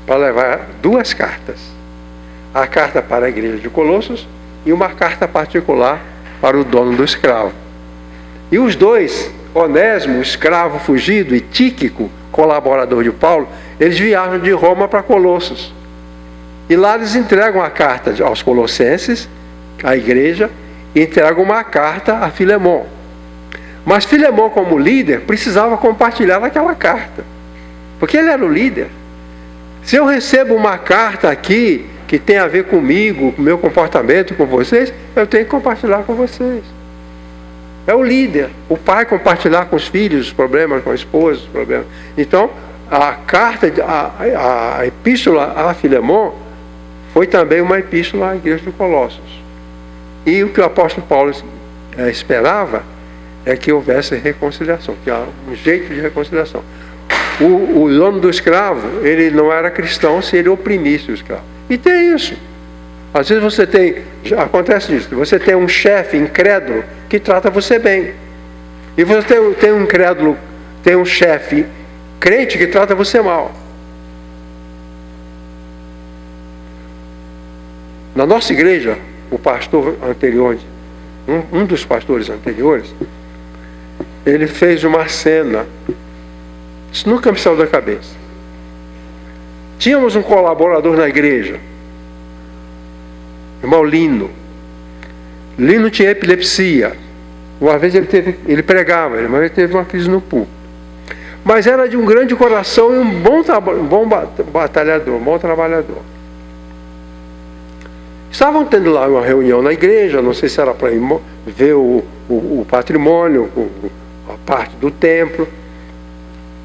para levar 2 cartas. A carta para a igreja de Colossos e uma carta particular para o dono do escravo. E os 2, Onésimo, escravo fugido, e Tíquico, colaborador de Paulo, eles viajam de Roma para Colossos. E lá eles entregam a carta aos Colossenses, à igreja, e entregam uma carta a Filemon. Mas Filemon, como líder, precisava compartilhar aquela carta, porque ele era o líder. Se eu recebo uma carta aqui que tem a ver comigo, com o meu comportamento, com vocês, eu tenho que compartilhar com vocês. É o líder, o pai compartilhar com os filhos os problemas, com a esposa os problemas. Então, a carta, a epístola a Filemon foi também uma epístola à igreja de Colossos. E o que o apóstolo Paulo esperava é que houvesse reconciliação, que há um jeito de reconciliação. O dono do escravo, ele não era cristão se ele oprimisse o escravo. E tem isso. Às vezes acontece isso, você tem um chefe incrédulo que trata você bem. E você tem um incrédulo, tem um chefe crente que trata você mal. Na nossa igreja, o pastor anterior, um dos pastores anteriores, ele fez uma cena, isso nunca me saiu da cabeça. Tínhamos um colaborador na igreja, irmão Lino. Lino tinha epilepsia. Uma vez ele pregava, mas ele teve uma crise no pulmão. Mas era de um grande coração e um bom batalhador, um bom trabalhador. Estavam tendo lá uma reunião na igreja, não sei se era para ver o patrimônio, a parte do templo.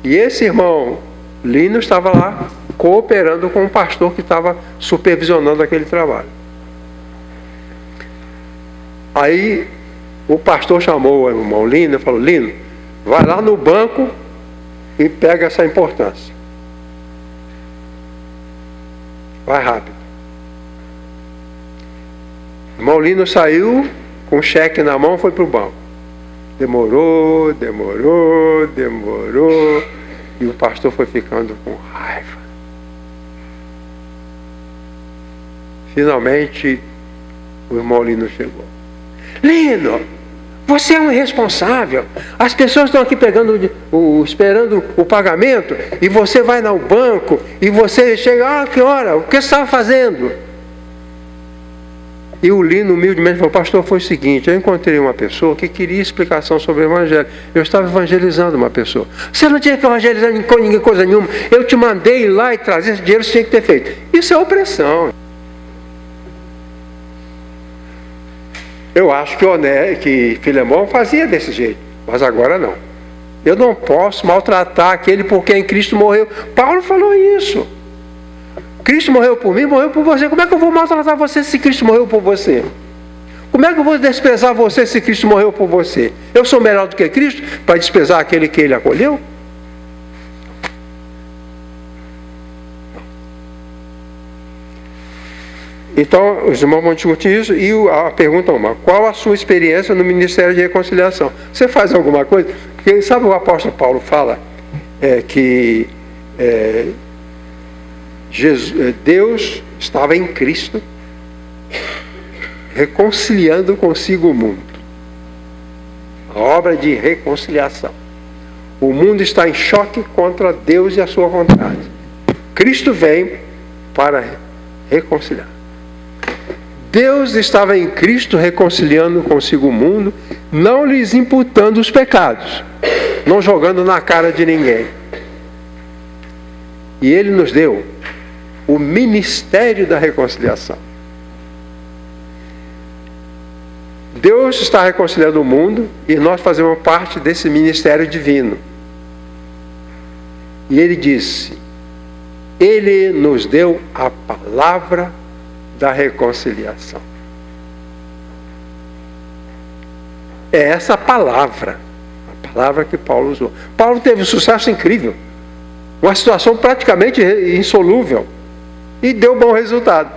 E esse irmão Lino estava lá cooperando com o pastor que estava supervisionando aquele trabalho. Aí o pastor chamou o irmão Lino e falou: Lino, vai lá no banco e pega essa importância. Vai rápido. O irmão Lino saiu com o cheque na mão e foi para o banco. Demorou. E o pastor foi ficando com raiva. Finalmente, o irmão Lino chegou. Lino, você é um irresponsável. As pessoas estão aqui esperando o pagamento, e você vai no banco, e você chega, que hora? O que você estava fazendo? E o Lino humildemente falou: pastor, foi o seguinte, eu encontrei uma pessoa que queria explicação sobre o evangelho. Eu estava evangelizando uma pessoa. Você não tinha que evangelizar ninguém, coisa nenhuma. Eu te mandei ir lá e trazer esse dinheiro, você tinha que ter feito. Isso é opressão. Eu acho que Filemão fazia desse jeito, mas agora não. Eu não posso maltratar aquele por quem Cristo morreu. Paulo falou isso. Cristo morreu por mim, morreu por você. Como é que eu vou maltratar você se Cristo morreu por você? Como é que eu vou desprezar você se Cristo morreu por você? Eu sou melhor do que Cristo para desprezar aquele que ele acolheu? Então, os irmãos vão discutir isso. E a pergunta qual a sua experiência no Ministério de Reconciliação? Você faz alguma coisa? Porque, sabe, o apóstolo Paulo fala que Deus estava em Cristo reconciliando consigo o mundo. A obra de reconciliação. O mundo está em choque contra Deus e a sua vontade. Cristo vem para reconciliar. Deus estava em Cristo reconciliando consigo o mundo, não lhes imputando os pecados, não jogando na cara de ninguém. E Ele nos deu o ministério da reconciliação. Deus está reconciliando o mundo e nós fazemos parte desse ministério divino. E Ele disse: Ele nos deu a palavra da reconciliação. É essa palavra, a palavra que Paulo usou. Paulo teve um sucesso incrível, uma situação praticamente insolúvel, e deu bom resultado.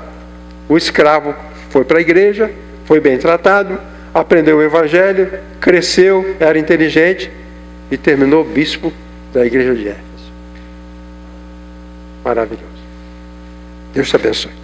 O escravo foi para a igreja, foi bem tratado, aprendeu o evangelho, cresceu, era inteligente, e terminou bispo da igreja de Éfeso. Maravilhoso. Deus te abençoe.